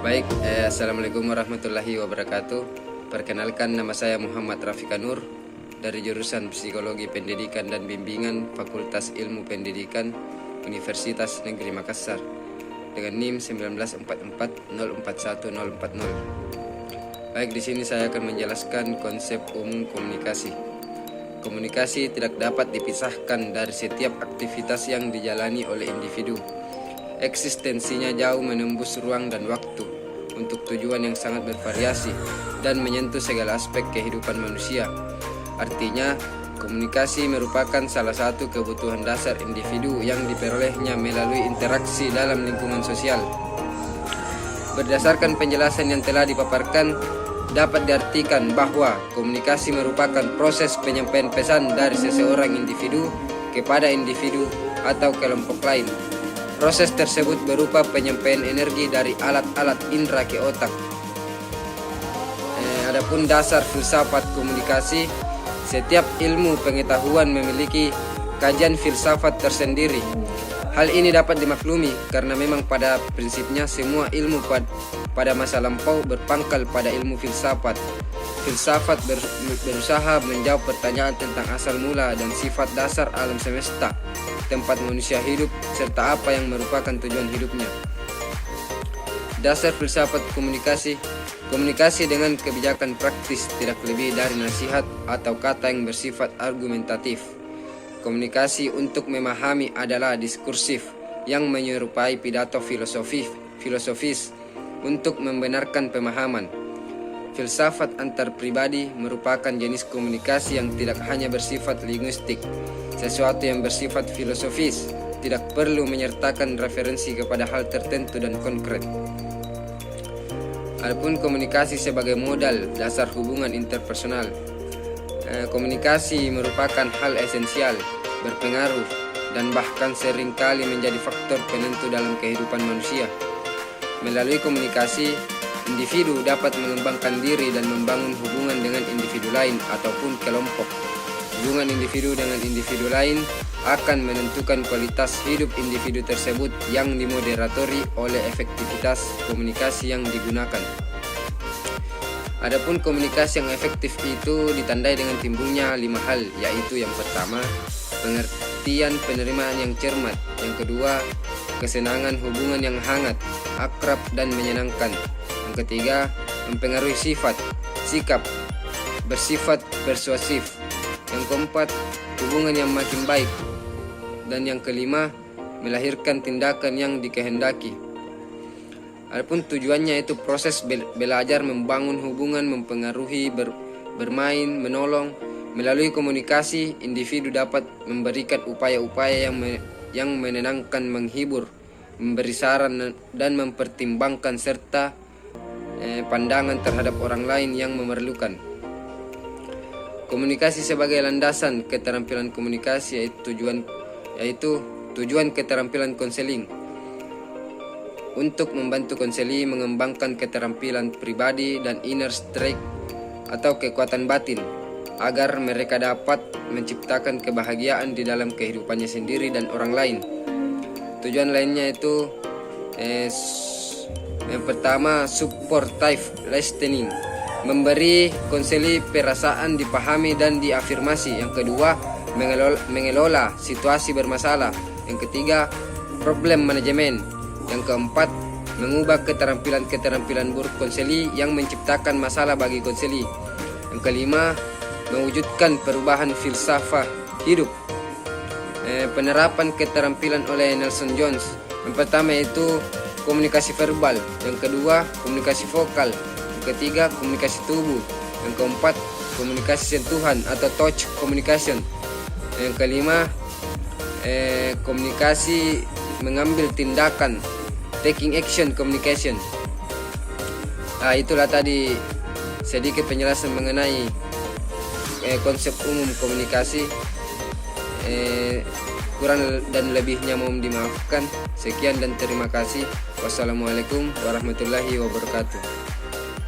Baik, Assalamualaikum warahmatullahi wabarakatuh. Perkenalkan, nama saya Muhammad Rafika Nur dari jurusan Psikologi Pendidikan dan Bimbingan Fakultas Ilmu Pendidikan Universitas Negeri Makassar dengan NIM 194404140. Baik, di sini saya akan menjelaskan konsep umum komunikasi. Komunikasi tidak dapat dipisahkan dari setiap aktivitas yang dijalani oleh individu. Eksistensinya jauh menembus ruang dan waktu untuk tujuan yang sangat bervariasi dan menyentuh segala aspek kehidupan manusia. Artinya, komunikasi merupakan salah satu kebutuhan dasar individu yang diperolehnya melalui interaksi dalam lingkungan sosial. Berdasarkan penjelasan yang telah dipaparkan, dapat diartikan bahwa komunikasi merupakan proses penyampaian pesan dari seseorang individu kepada individu atau kelompok lain. Proses tersebut berupa penyampaian energi dari alat-alat indera ke otak. Adapun dasar filsafat komunikasi, setiap ilmu pengetahuan memiliki kajian filsafat tersendiri. Hal ini dapat dimaklumi karena memang pada prinsipnya semua ilmu pada masa lampau berpangkal pada ilmu filsafat. Filsafat berusaha menjawab pertanyaan tentang asal mula dan sifat dasar alam semesta, tempat manusia hidup, serta apa yang merupakan tujuan hidupnya. Dasar filsafat komunikasi. Komunikasi dengan kebijakan praktis tidak lebih dari nasihat atau kata yang bersifat argumentatif. Komunikasi untuk memahami adalah diskursif yang menyerupai pidato filosofis untuk membenarkan pemahaman. Filsafat antar pribadi merupakan jenis komunikasi yang tidak hanya bersifat linguistik. Sesuatu yang bersifat filosofis tidak perlu menyertakan referensi kepada hal tertentu dan konkret. Adapun komunikasi sebagai modal dasar hubungan interpersonal. Komunikasi merupakan hal esensial, berpengaruh, dan bahkan seringkali menjadi faktor penentu dalam kehidupan manusia. Melalui komunikasi, individu dapat mengembangkan diri dan membangun hubungan dengan individu lain ataupun kelompok. Hubungan individu dengan individu lain akan menentukan kualitas hidup individu tersebut yang dimoderatori oleh efektivitas komunikasi yang digunakan. Adapun komunikasi yang efektif itu ditandai dengan timbulnya 5 hal, yaitu yang pertama, pengertian penerimaan yang cermat. Yang kedua, kesenangan hubungan yang hangat, akrab, dan menyenangkan. Yang ketiga, mempengaruhi sifat, sikap, bersifat persuasif. Yang keempat, hubungan yang makin baik. Dan yang kelima, melahirkan tindakan yang dikehendaki. Adapun tujuannya itu proses belajar, membangun hubungan, mempengaruhi, bermain, menolong. Melalui komunikasi, individu dapat memberikan upaya-upaya yang menenangkan, menghibur, memberi saran, dan mempertimbangkan serta pandangan terhadap orang lain yang memerlukan. Komunikasi sebagai landasan keterampilan komunikasi yaitu tujuan keterampilan konseling. Untuk membantu konseli mengembangkan keterampilan pribadi dan inner strength atau kekuatan batin agar mereka dapat menciptakan kebahagiaan di dalam kehidupannya sendiri dan orang lain. Tujuan lainnya itu yang pertama, supportive listening, memberi konseli perasaan dipahami dan diafirmasi. Yang kedua, mengelola situasi bermasalah. Yang ketiga, problem management. Yang keempat, mengubah keterampilan buruk konseli yang menciptakan masalah bagi konseli. Yang kelima, mewujudkan perubahan filsafat hidup. Penerapan keterampilan oleh Nelson Jones. Yang pertama itu komunikasi verbal. Yang kedua, komunikasi vokal. Yang ketiga, komunikasi tubuh. Yang keempat, komunikasi sentuhan atau touch communication. Yang kelima, komunikasi mengambil tindakan, taking action communication. Itulah tadi sedikit penjelasan mengenai konsep umum komunikasi. Kurang dan lebihnya mohon dimaafkan. Sekian dan terima kasih. Wassalamualaikum warahmatullahi wabarakatuh.